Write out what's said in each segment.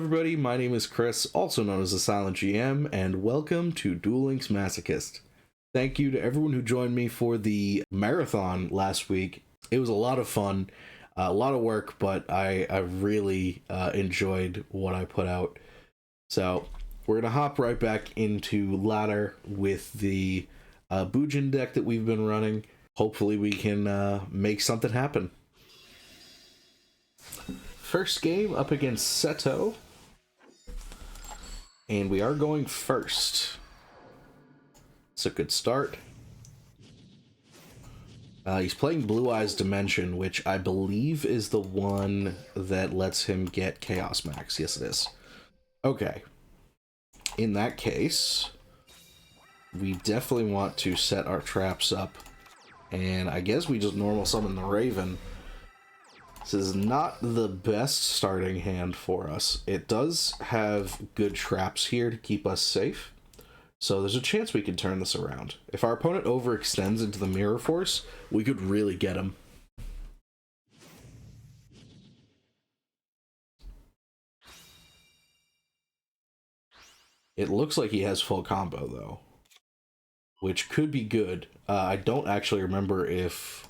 everybody, my name is Chris, also known as the Silent GM, and welcome to Duel Links Masochist. Thank you to everyone who joined me for the marathon last week. It was a lot of fun, a lot of work, but I really enjoyed what I put out. So we're going to hop right back into ladder with the Bujin deck that we've been running. Hopefully we can make something happen. First game up against Seto, and we are going first. It's a good start. He's playing Blue Eyes Dimension, which I believe is the one that lets him get Chaos Max. Yes, it is. Okay. In that case, we definitely want to set our traps up, and I guess we just normal summon the Raven. This is not the best starting hand for us. It does have good traps here to keep us safe, so there's a chance we can turn this around. If our opponent overextends into the Mirror Force, we could really get him. It looks like he has full combo, though, which could be good. I don't actually remember if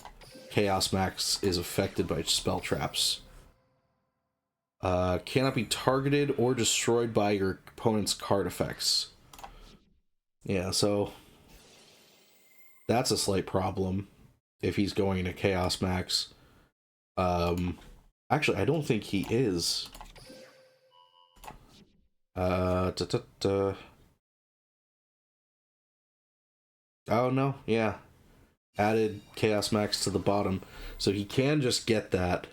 Chaos Max is affected by spell traps. Cannot be targeted or destroyed by your opponent's card effects. Yeah, so that's a slight problem if he's going into Chaos Max. Actually, I don't think he is. Oh no, yeah. Added Chaos Max to the bottom, so he can just get that.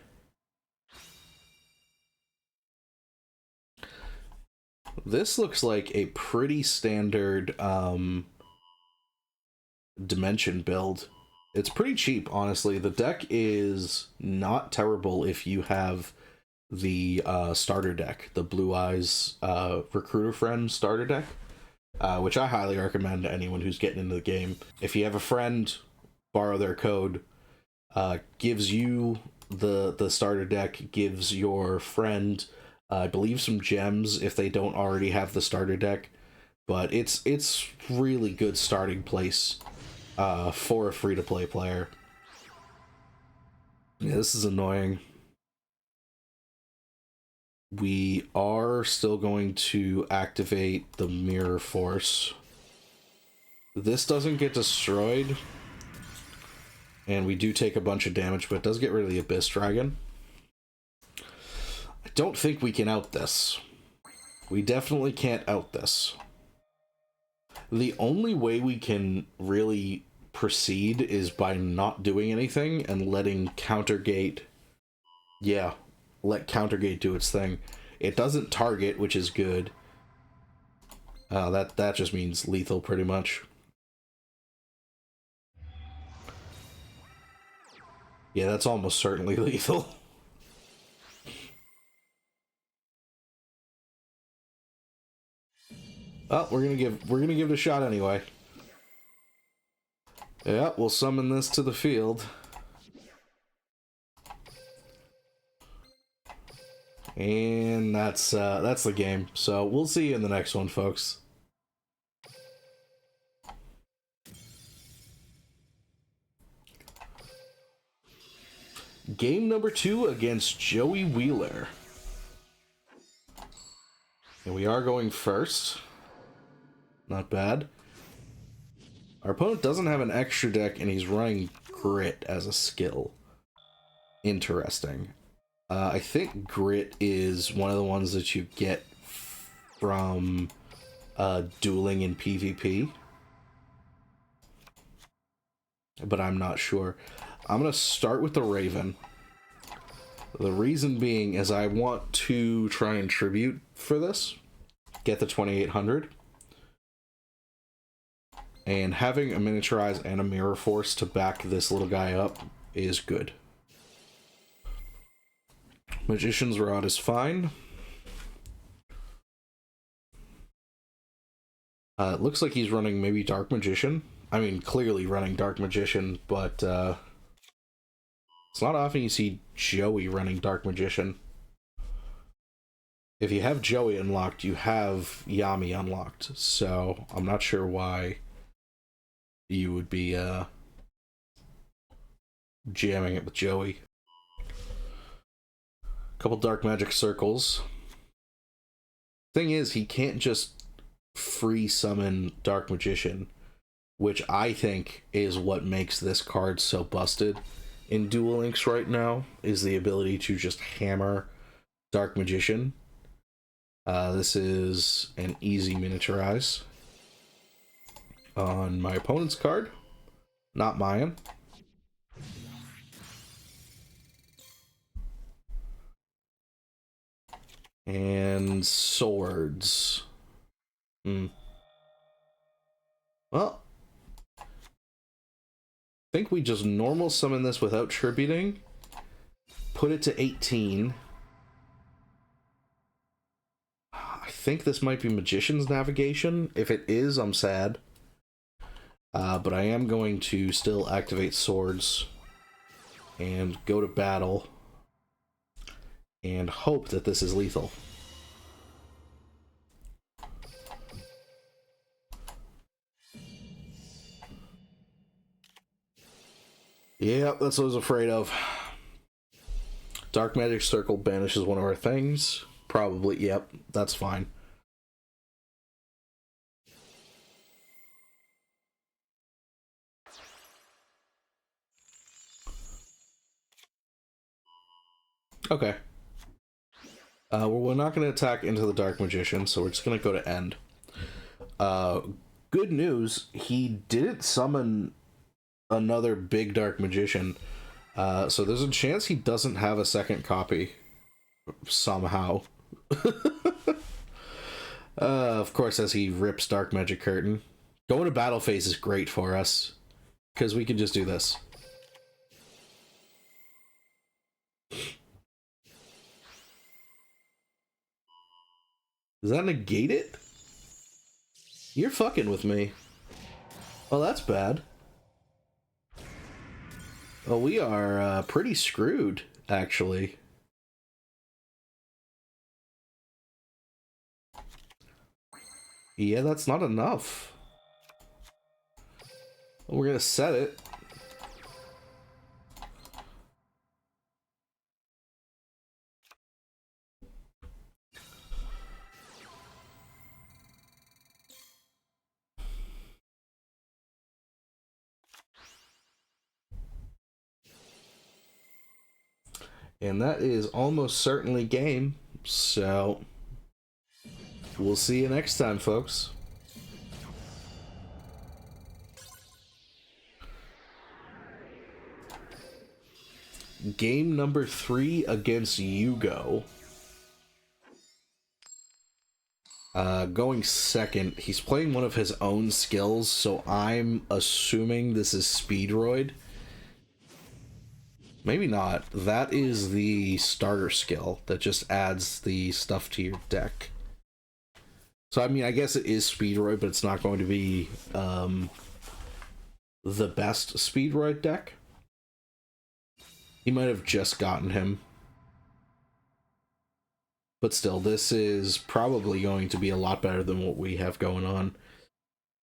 This looks like a pretty standard Dimension build. It's pretty cheap, honestly. The deck is not terrible if you have the starter deck, the Blue Eyes Recruiter Friend starter deck, which I highly recommend to anyone who's getting into the game. If you have a friend, borrow their code. Gives you the starter deck, gives your friend I believe some gems if they don't already have the starter deck, but it's really good starting place for a free-to-play player. Yeah, this is annoying. We are still going to activate the Mirror Force. This doesn't get destroyed, and we do take a bunch of damage, but it does get rid of the Abyss Dragon. I don't think we can out this. We definitely can't out this. The only way we can really proceed is by not doing anything and letting Countergate... Yeah, let Countergate do its thing. It doesn't target, which is good. That just means lethal, pretty much. Yeah, that's almost certainly lethal. Oh, we're gonna give it a shot anyway. Yeah, we'll summon this to the field. And that's the game. So we'll see you in the next one, folks. Game number 2 against Joey Wheeler. And we are going first. Not bad. Our opponent doesn't have an extra deck, and he's running Grit as a skill. Interesting. I think Grit is one of the ones that you get from dueling in PvP. But I'm not sure. I'm going to start with the Raven. The reason being is I want to try and tribute for this. Get the 2800. And having a Miniaturize and a Mirror Force to back this little guy up is good. Magician's Rod is fine. It looks like he's running maybe Dark Magician. I mean, clearly running Dark Magician, but it's not often you see Joey running Dark Magician. if you have Joey unlocked, you have Yami unlocked. So I'm not sure why you would be jamming it with Joey. Couple dark magic circles. Thing is, he can't just free summon Dark Magician, which I think is what makes this card so busted in Duel Links right now, is the ability to just hammer Dark Magician. This is an easy miniaturize on my opponent's card, not mine. And swords. Well, I think we just normal summon this without tributing, put it to 18. I think this might be Magician's Navigation. If it is, I'm sad. But I am going to still activate swords and go to battle and hope that this is lethal. Yeah, that's what I was afraid of. Dark Magic Circle banishes one of our things. Probably, yep, that's fine. Okay. Well, we're not going to attack into the Dark Magician, so we're just going to go to end. Good news, he didn't summon another big Dark Magician, so there's a chance he doesn't have a second copy somehow. Of course, as he rips Dark Magic Curtain. Going to battle phase is great for us, because we can just do this. Does that negate it? You're fucking with me. Oh, that's bad. Oh, we are pretty screwed, actually. Yeah, that's not enough. We're gonna set it. And that is almost certainly game, so we'll see you next time, folks. Game number 3 against Yugo. Going second, he's playing one of his own skills, so I'm assuming this is Speedroid. Maybe not. That is the starter skill that just adds the stuff to your deck. So, I mean, I guess it is Speedroid, but it's not going to be the best Speedroid deck. He might have just gotten him. But still, this is probably going to be a lot better than what we have going on.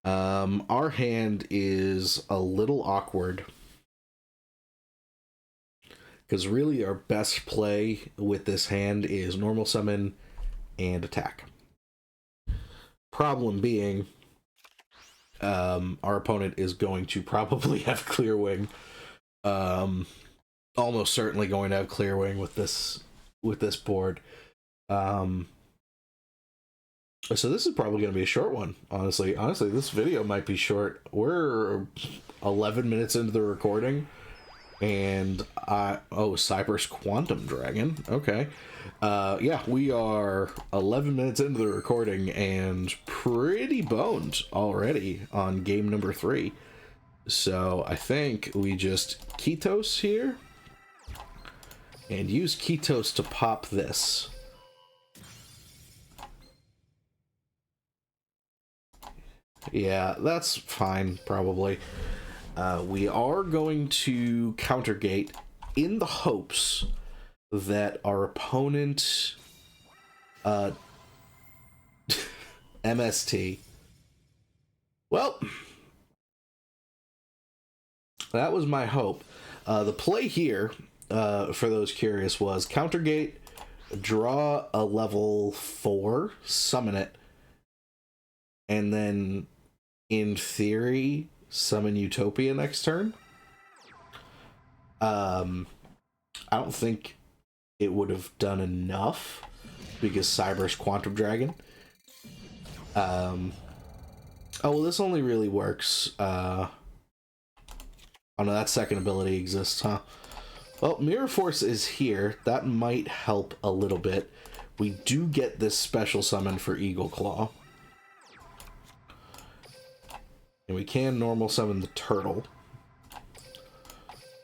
Our hand is a little awkward, because really our best play with this hand is normal summon and attack. Problem being, our opponent is going to probably have Clear Wing. Almost certainly going to have Clear Wing with this board. So this is probably going to be a short one, honestly. Honestly, this video might be short. We're 11 minutes into the recording. And Cypress Quantum Dragon. Okay. Yeah, we are 11 minutes into the recording and pretty boned already on game number 3. So I think we just Ketos here and use Ketos to pop this. Yeah, that's fine, probably. We are going to countergate in the hopes that our opponent Uh, MST. Well, that was my hope. The play here, for those curious, was Countergate, draw a level 4, summon it, and then, in theory, summon Utopia next turn. I don't think it would have done enough, because Cyber's Quantum Dragon. Oh, well, this only really works. Oh no, that second ability exists, huh? Well, Mirror Force is here. That might help a little bit. We do get this special summon for Eagle Claw. And we can normal summon the turtle.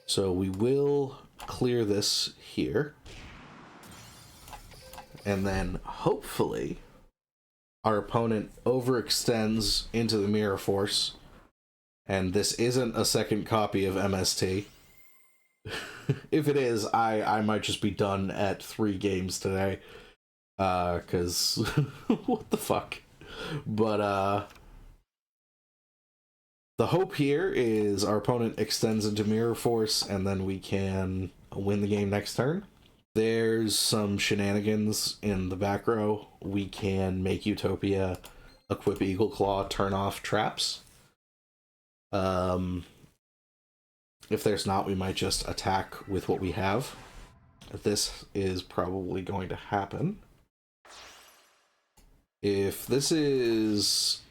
So we will clear this here. And then, hopefully, our opponent overextends into the Mirror Force. And this isn't a second copy of MST. If it is, I might just be done at 3 games today. Cause what the fuck? But the hope here is our opponent extends into Mirror Force and then we can win the game next turn. There's some shenanigans in the back row. We can make Utopia equip Eagle Claw, turn off traps. If there's not, we might just attack with what we have. This is probably going to happen. If this is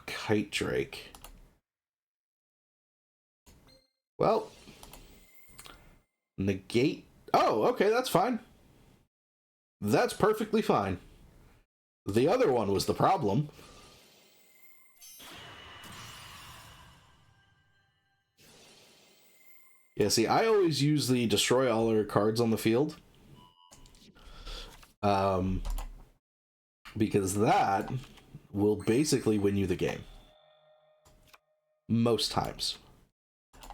Kite Drake, well, negate. Oh, okay, that's fine. That's perfectly fine. The other one was the problem. Yeah, see, I always use the destroy all our cards on the field. Because that will basically win you the game. Most times.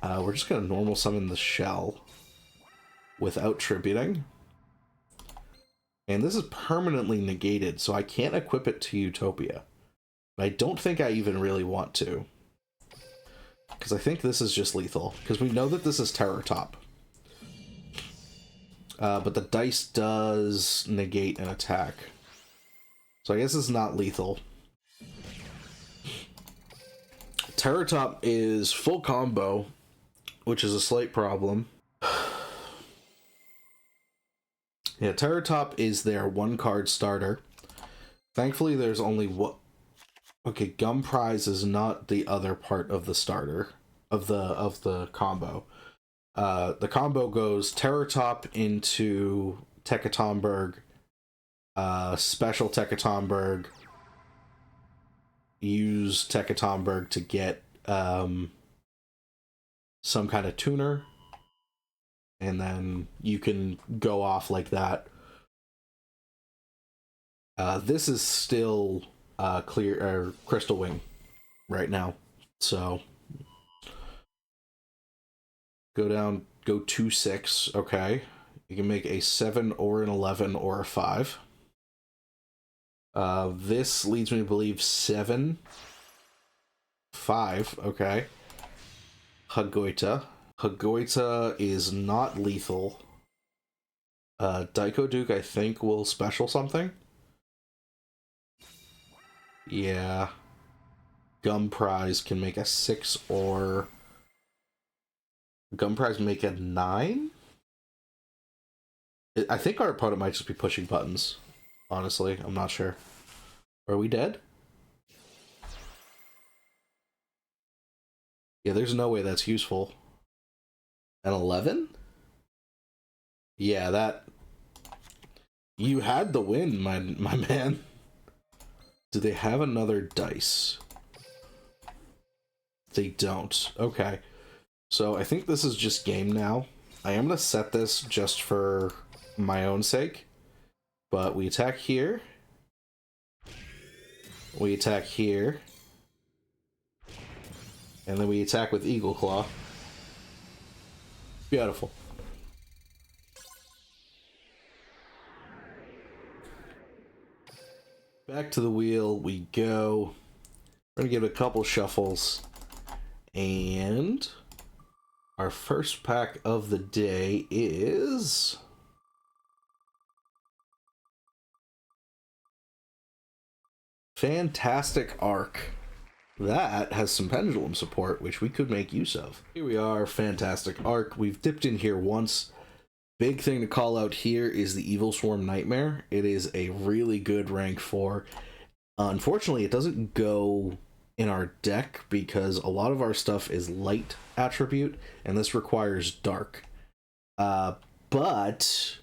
We're just going to normal summon the shell without tributing. And this is permanently negated, so I can't equip it to Utopia. But I don't think I even really want to. Because I think this is just lethal. Because we know that this is Terror Top. But the dice does negate an attack. So I guess it's not lethal. Terror Top is full combo, which is a slight problem. Yeah, Terror Top is their 1-card starter. Thankfully, there's only one. Okay, Gum Prize is not the other part of the starter of the combo. The combo goes Terror Top into Tekatomberg, special Tekatomberg, use Tekatomberg to get some kind of tuner, and then you can go off like that. This is still clear or Crystal Wing right now, so go 2/6. Okay, you can make a 7 or an 11 or a 5. This leads me to believe 7, 5. Okay, Hagoita. Hagoita is not lethal. Daiko Duke, I think, will special something. Yeah. Gum Prize can make a 6 or... Gum Prize make a 9? I think our opponent might just be pushing buttons. Honestly, I'm not sure. Are we dead? Yeah, there's no way that's useful. An 11? Yeah, that... You had the win, my man. Do they have another dice? They don't. Okay. So I think this is just game now. I am going to set this just for my own sake. But we attack here. We attack here. And then we attack with Eagle Claw. Beautiful. Back to the wheel we go. We're gonna give it a couple shuffles. And our first pack of the day is Fantastic Arc. That has some pendulum support, which we could make use of. Here we are, Fantastic Arc. We've dipped in here once. Big thing to call out here is the Evil Swarm Nightmare. It is a really good rank 4. Unfortunately, it doesn't go in our deck because a lot of our stuff is light attribute, and this requires dark. But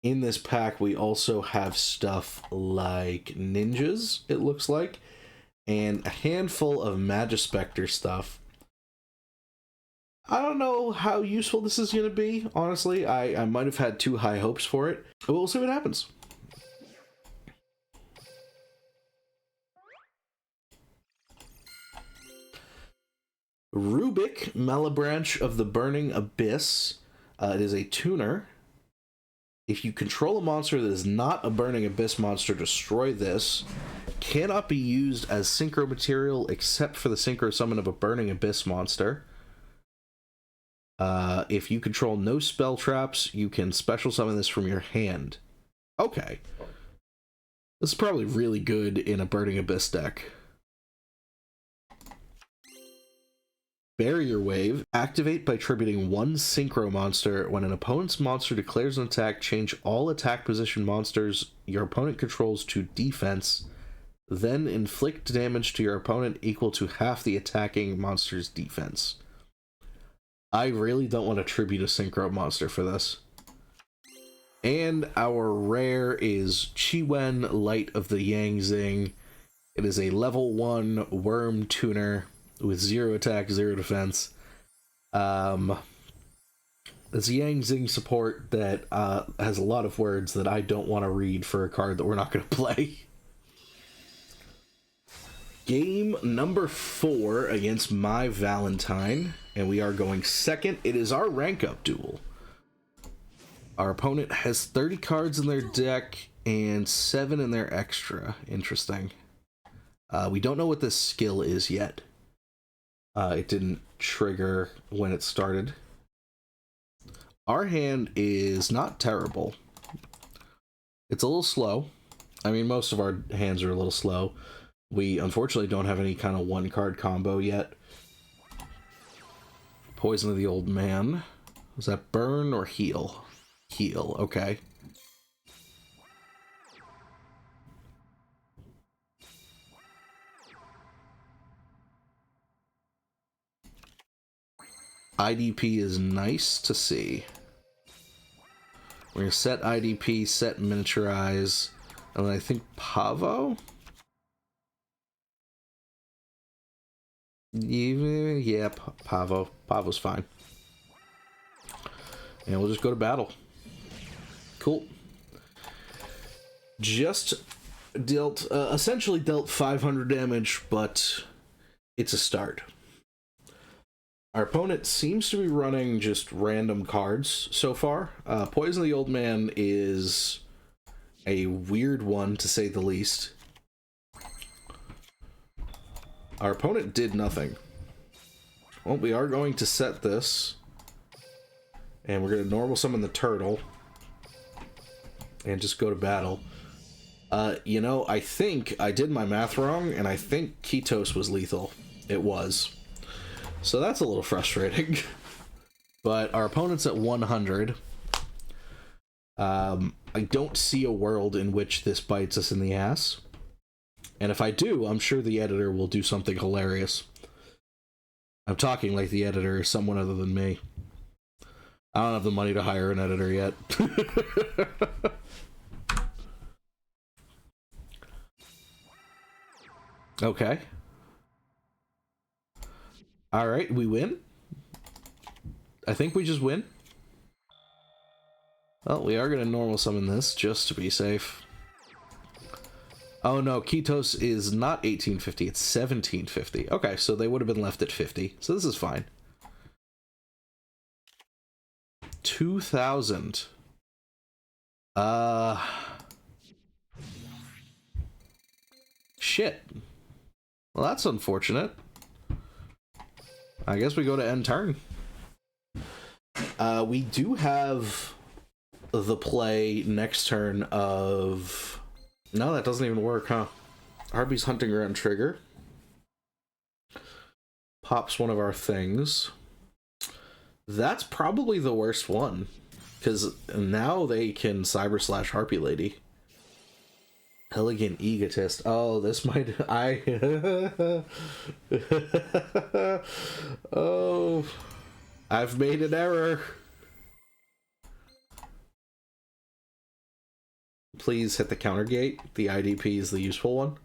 in this pack, we also have stuff like ninjas, it looks like, and a handful of Magispector stuff. I don't know how useful this is going to be, honestly. I might have had too high hopes for it, but we'll see what happens. Rubik, Malebranche of the Burning Abyss. It is a tuner. If you control a monster that is not a Burning Abyss monster, destroy this. Cannot be used as synchro material except for the synchro summon of a Burning Abyss monster. If you control no spell traps, you can special summon this from your hand. Okay. This is probably really good in a Burning Abyss deck. Barrier Wave. Activate by tributing one synchro monster. When an opponent's monster declares an attack, change all attack position monsters your opponent controls to defense. Then inflict damage to your opponent equal to half the attacking monster's defense. I really don't want to tribute a synchro monster for this. And our rare is Chiwen, Light of the Yangzing. It is a level 1 worm tuner with 0 attack, 0 defense. It's Yangzing support that has a lot of words that I don't want to read for a card that we're not going to play. Game number 4 against My Valentine, and we are going second. It is our rank up duel. Our opponent has 30 cards in their deck and 7 in their extra. Interesting. We don't know what this skill is yet. It didn't trigger when it started. Our hand is not terrible. It's a little slow. I mean, most of our hands are a little slow. We unfortunately don't have any kind of one-card combo yet. Poison of the Old Man. Was that burn or heal? Heal, okay. IDP is nice to see. We're going to set IDP, set miniaturize, and then I think Pavo? Yeah, Pavo. Pavo's fine. And we'll just go to battle. Cool. Just dealt, essentially dealt 500 damage, but it's a start. Our opponent seems to be running just random cards so far. Poison of the Old Man is a weird one, to say the least. Our opponent did nothing. Well, we are going to set this. And we're going to normal summon the turtle. And just go to battle. You know, I think I did my math wrong, and I think Ketos was lethal. It was. So that's a little frustrating. But our opponent's at 100. I don't see a world in which this bites us in the ass. And if I do, I'm sure the editor will do something hilarious. I'm talking like the editor is someone other than me. I don't have the money to hire an editor yet. Okay. Alright, we win. I think we just win. Well, we are going to normal summon this, just to be safe. Oh no, Ketos is not 1850, it's 1750. Okay, so they would have been left at 50, so this is fine. 2000. Shit. Well, that's unfortunate. I guess we go to end turn. We do have the play next turn of... No, that doesn't even work, huh? Arby's Hunting Ground trigger. Pops one of our things. That's probably the worst one, because now they can Cyber Slash Harpy Lady. Elegant Egotist. Oh, this might... Oh, I've made an error. Please hit the counter gate. The IDP is the useful one.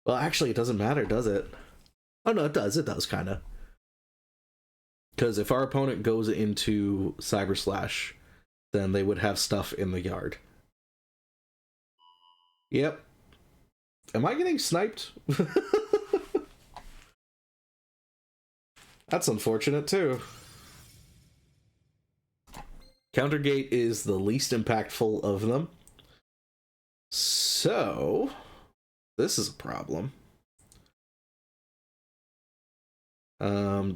Well, actually, it doesn't matter, does it? Oh, no, it does. It does, kind of. Because if our opponent goes into Cyber Slash, then they would have stuff in the yard. Yep. Am I getting sniped? That's unfortunate, too. Countergate is the least impactful of them. So, this is a problem.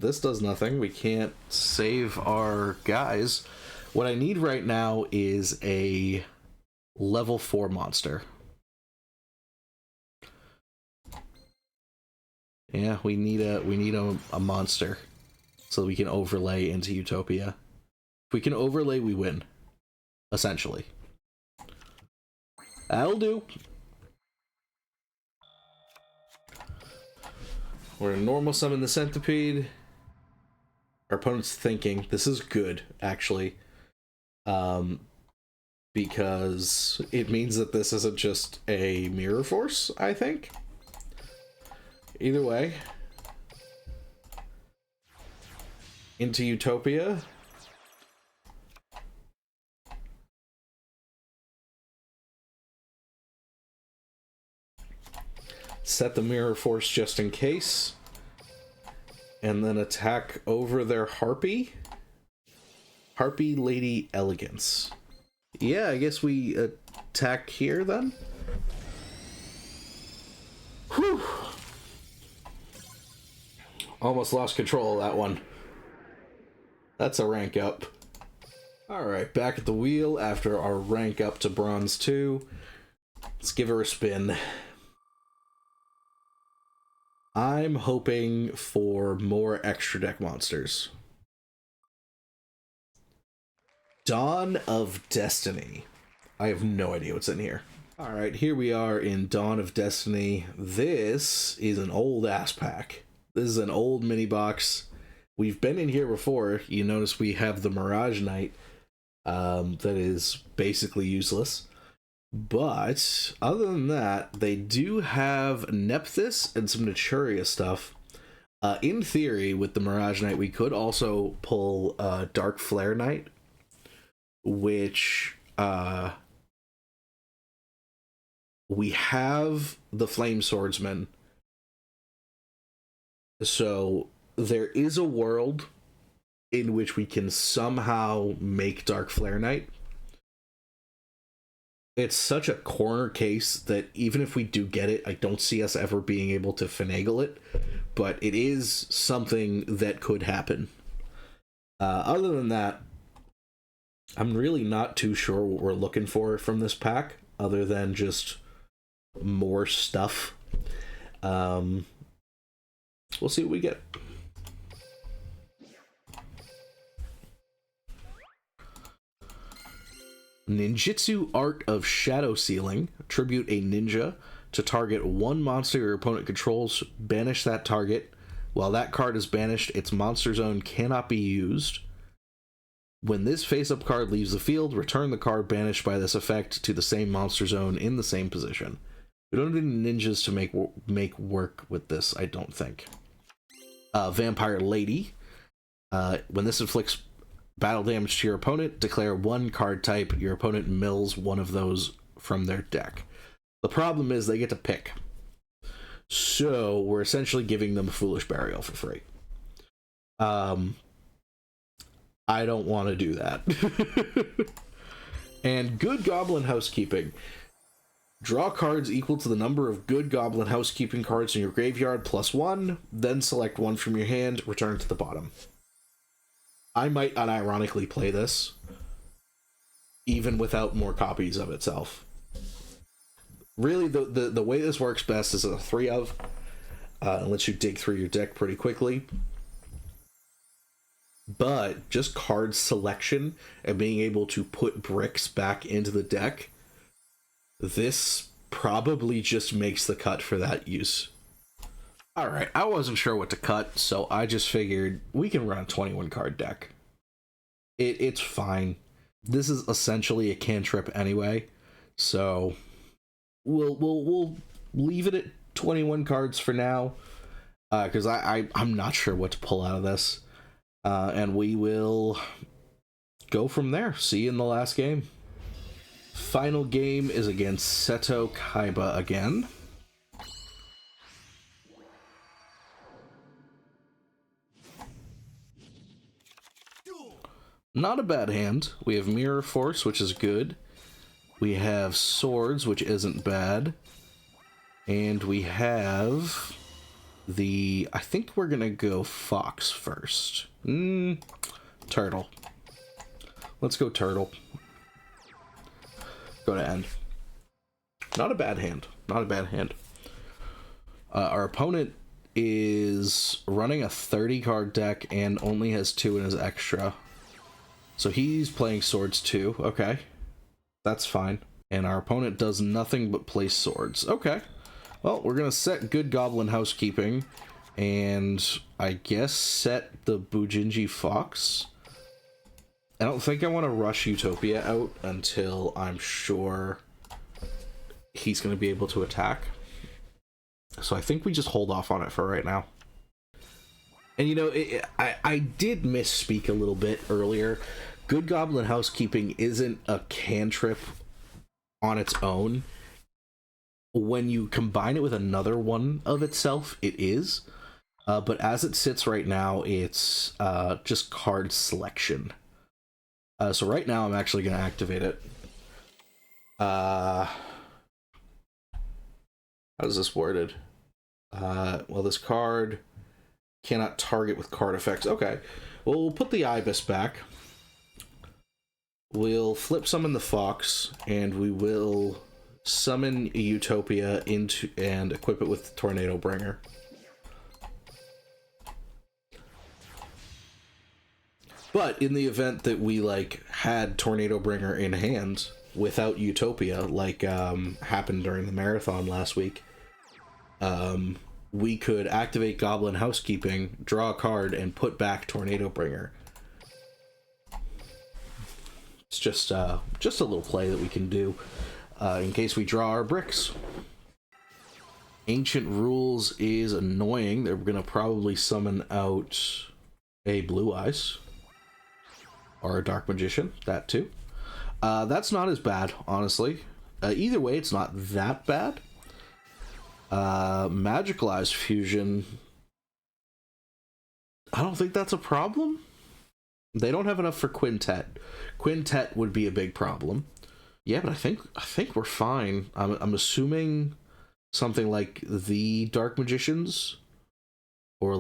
This does nothing. We can't save our guys. What I need right now is a level 4 monster. Yeah, we need a monster so we can overlay into Utopia. If we can overlay, we win. Essentially. That'll do. We're gonna normal summon the Centipede. Our opponent's thinking. This is good, actually. Because it means that this isn't just a mirror force, I think. Either way. Into Utopia. Set the mirror force just in case. And then attack over their Harpy. Harpy Lady Elegance. Yeah, I guess we attack here then. Whew. Almost lost control of that one. That's a rank up. Alright, back at the wheel after our rank up to Bronze 2. Let's give her a spin. I'm hoping for more extra deck monsters. Dawn of Destiny. I have no idea what's in here. Alright, here we are in Dawn of Destiny. This is an old ass pack. This is an old mini box. We've been in here before. You notice we have the Mirage Knight that is basically useless. But other than that, they do have Nephthys and some Naturia stuff. In theory, with the Mirage Knight, we could also pull Dark Flare Knight, which we have the Flame Swordsman. So there is a world in which we can somehow make Dark Flare Knight. It's such a corner case that even if we do get it, I don't see us ever being able to finagle it. But it is something that could happen. Other than that, I'm really not too sure what we're looking for from this pack, other than just more stuff. We'll see what we get. Ninjutsu Art of Shadow Sealing. Tribute a ninja to target one monster your opponent controls. Banish that target. While that card is banished, its monster zone cannot be used. When this face-up card leaves the field, return the card banished by this effect to the same monster zone in the same position. We don't need ninjas to make work with this, I don't think. Vampire Lady. When this inflicts battle damage to your opponent, declare one card type. Your opponent mills one of those from their deck. The problem is they get to pick. So we're essentially giving them Foolish Burial for free. I don't want to do that. And good Goblin Housekeeping. Draw cards equal to the number of good Goblin Housekeeping cards in your graveyard plus 1, then select one from your hand, return it to the bottom. I might unironically play this, even without more copies of itself. Really, the way this works best is a 3 of, and lets you dig through your deck pretty quickly. But just card selection and being able to put bricks back into the deck, this probably just makes the cut for that use. Alright, I wasn't sure what to cut, so I just figured we can run a 21 card deck. It's fine. This is essentially a cantrip anyway, so we'll leave it at 21 cards for now, because I'm not sure what to pull out of this, and we will go from there. See you in the last game. Final game is against Seto Kaiba again. Not a bad hand. We have Mirror Force, which is good. We have Swords, which isn't bad. And we have the... I think we're gonna go Fox first. Turtle. Let's go Turtle. Go to end. Not a bad hand. Not a bad hand. Our opponent is running a 30 card deck and only has 2 in his extra. So he's playing Swords too. Okay. That's fine. And our opponent does nothing but play Swords. Okay. Well, we're going to set good Goblin Housekeeping. And I guess set the Bujinji Fox. I don't think I want to rush Utopia out until I'm sure he's going to be able to attack. So I think we just hold off on it for right now. And you know, I did misspeak a little bit earlier. Good Goblin Housekeeping isn't a cantrip on its own. When you combine it with another one of itself, it is. But as it sits right now, it's just card selection. So right now, I'm actually going to activate it. How is this worded? Well, this card cannot target with card effects. Okay. Well, we'll put the Ibis back. We'll flip summon the Fox, and we will summon a Utopia into and equip it with Tornado Bringer. But in the event that we had Tornado Bringer in hand without Utopia, happened during the marathon last week, we could activate Goblin Housekeeping, draw a card, and put back Tornado Bringer. It's just a little play that we can do in case we draw our bricks. Ancient Rules is annoying. They're going to probably summon out a Blue Eyes. Or a Dark Magician, that too. That's not as bad, honestly. Either way, it's not that bad. Magical Eyes Fusion, I don't think that's a problem. They don't have enough for Quintet. Quintet would be a big problem. Yeah, but I think we're fine. I'm assuming something like the Dark Magicians, or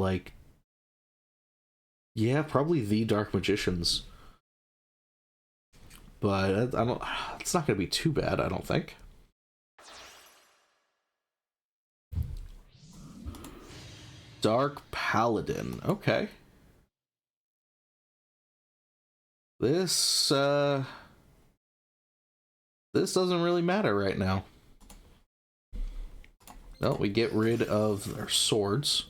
yeah, probably the Dark Magicians. But I don't. It's not going to be too bad, I don't think. Dark Paladin. Okay. This doesn't really matter right now. Well, we get rid of our swords.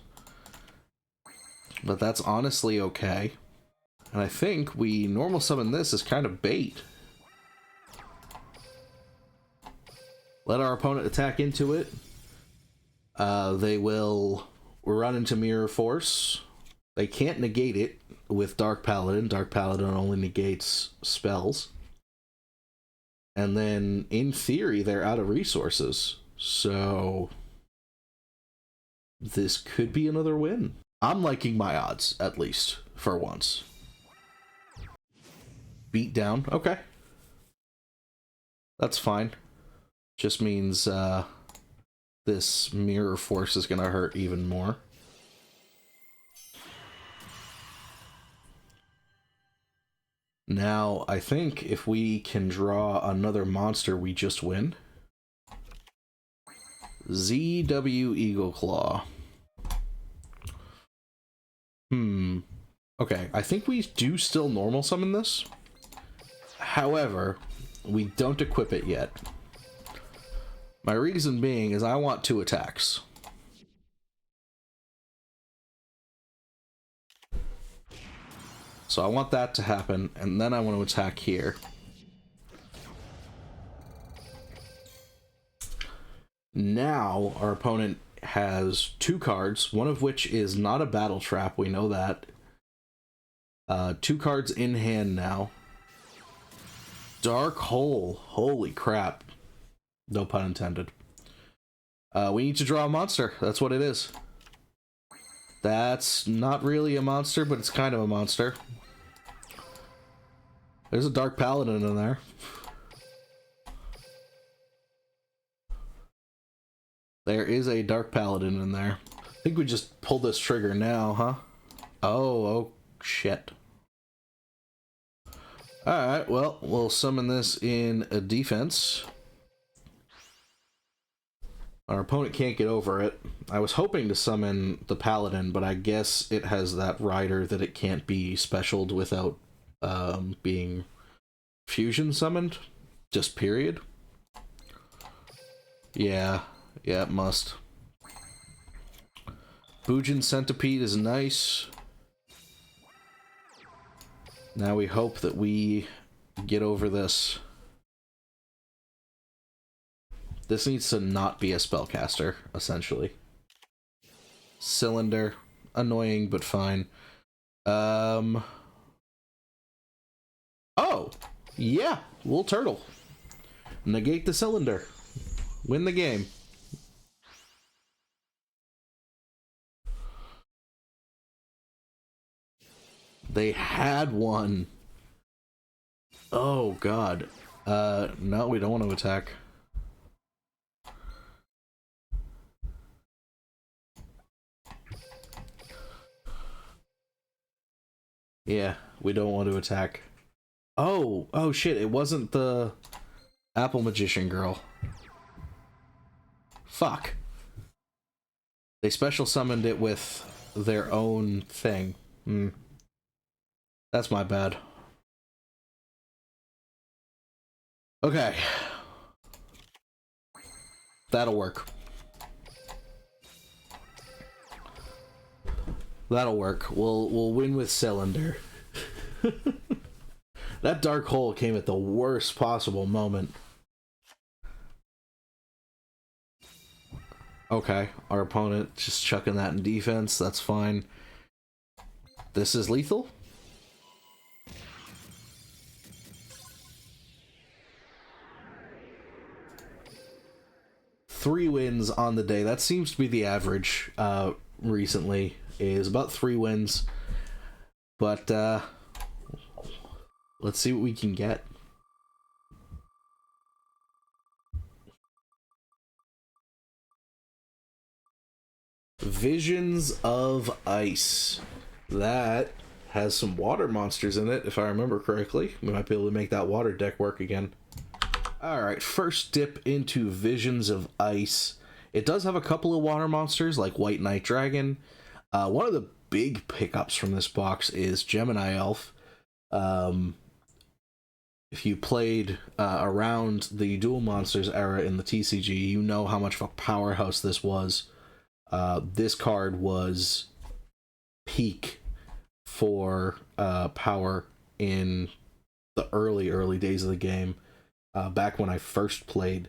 But that's honestly okay. And I think we normal summon this as kind of bait. Let our opponent attack into it. They will run into Mirror Force. They can't negate it with Dark Paladin. Dark Paladin only negates spells. And then, in theory, they're out of resources. So, this could be another win. I'm liking my odds, at least, for once. Beat down. Okay. That's fine. Just means this mirror force is gonna hurt even more. Now, I think if we can draw another monster, we just win. ZW Eagle Claw. Okay, I think we do still normal summon this. However, we don't equip it yet. My reason being is I want 2 attacks. So I want that to happen, and then I want to attack here. Now, our opponent has 2 cards, one of which is not a battle trap, we know that. 2 cards in hand now. Dark Hole, holy crap. No pun intended. We need to draw a monster, that's what it is. That's not really a monster, but it's kind of a monster. There's a Dark Paladin in there. There is a Dark Paladin in there. I think we just pull this trigger now, huh? Oh shit. Alright, well, we'll summon this in a defense. Our opponent can't get over it. I was hoping to summon the Paladin, but I guess it has that rider that it can't be specialed without being fusion summoned. Just period. Yeah, it must. Bujin Centipede is nice. Now we hope that we get over this. This needs to not be a spellcaster, essentially. Cylinder. Annoying, but fine. Oh! Yeah! Wool Turtle. Negate the cylinder. Win the game. They had one. Oh, God. No, we don't want to attack. Yeah, we don't want to attack. Oh shit, it wasn't the Apple Magician girl. Fuck. They special summoned it with their own thing. That's my bad. Okay. That'll work. That'll work. We'll win with Cylinder. That Dark Hole came at the worst possible moment. Okay, our opponent just chucking that in defense. That's fine. This is lethal. Three wins on the day. That seems to be the average recently, is about 3 wins. But let's see what we can get. Visions of Ice. That has some water monsters in it, if I remember correctly. We might be able to make that water deck work again. Alright, first dip into Visions of Ice. It does have a couple of water monsters, like White Knight Dragon. One of the big pickups from this box is Gemini Elf. If you played around the Duel Monsters era in the TCG, you know how much of a powerhouse this was. This card was peak for power in the early days of the game. Back when I first played.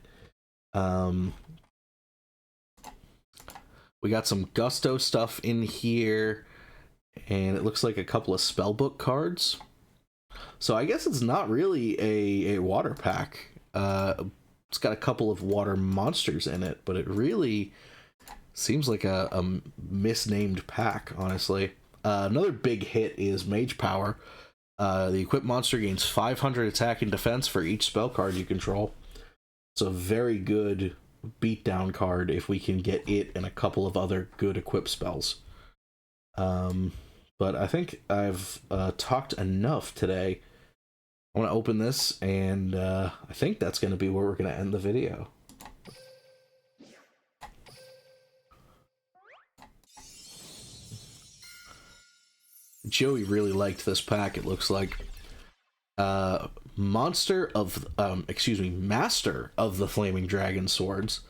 We got some Gusto stuff in here, and it looks like a couple of spellbook cards. So I guess it's not really a water pack. It's got a couple of water monsters in it, but it really seems like a misnamed pack, honestly. Another big hit is Mage Power. The equipped monster gains 500 attack and defense for each spell card you control. It's a very good beatdown card if we can get it and a couple of other good equip spells. But I think I've talked enough today. I want to open this, and I think that's going to be where we're going to end the video. Joey really liked this pack, it looks like. Master of the Flaming Dragon Swords.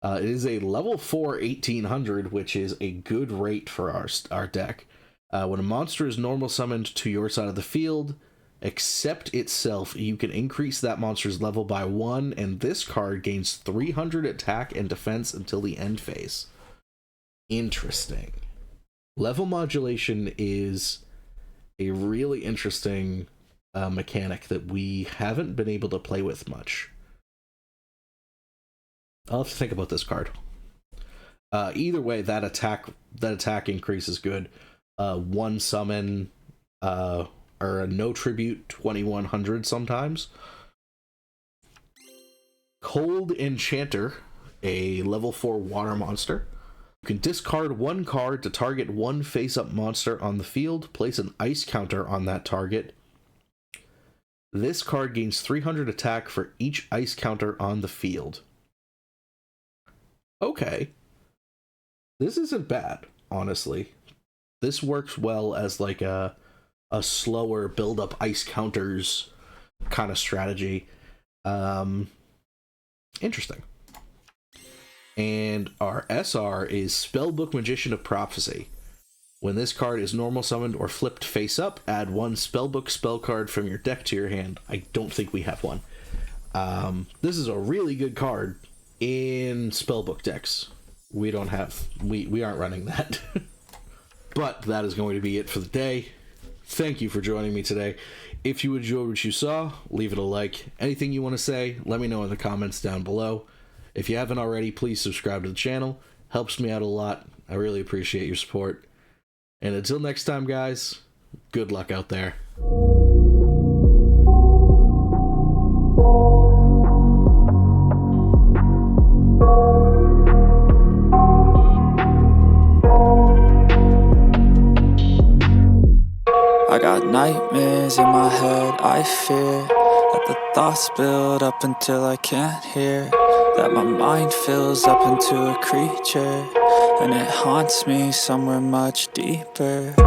It is a level 4 1800, which is a good rate for our deck. When a monster is normal summoned to your side of the field, except itself, you can increase that monster's level by 1, and this card gains 300 attack and defense until the end phase. Interesting. Level modulation is a really interesting mechanic that we haven't been able to play with much. I'll have to think about this card. Either way, that attack increase is good. 1 summon, or a no tribute 2100 sometimes. Cold Enchanter, a level 4 water monster. You can discard 1 card to target 1 face-up monster on the field. Place an ice counter on that target. This card gains 300 attack for each ice counter on the field. Okay. This isn't bad, honestly. This works well as like a slower build-up ice counters kind of strategy. Interesting. And our SR is Spellbook Magician of Prophecy. When this card is normal summoned or flipped face up, add 1 Spellbook spell card from your deck to your hand. I don't think we have one. This is a really good card in Spellbook decks. We aren't running that. But that is going to be it for the day. Thank you for joining me today. If you enjoyed what you saw, leave it a like. Anything you want to say, let me know in the comments down below. If you haven't already, please subscribe to the channel. Helps me out a lot. I really appreciate your support. And until next time, guys, good luck out there. I got nightmares in my head, I fear that the thoughts build up until I can't hear, that my mind fills up into a creature, and it haunts me somewhere much deeper.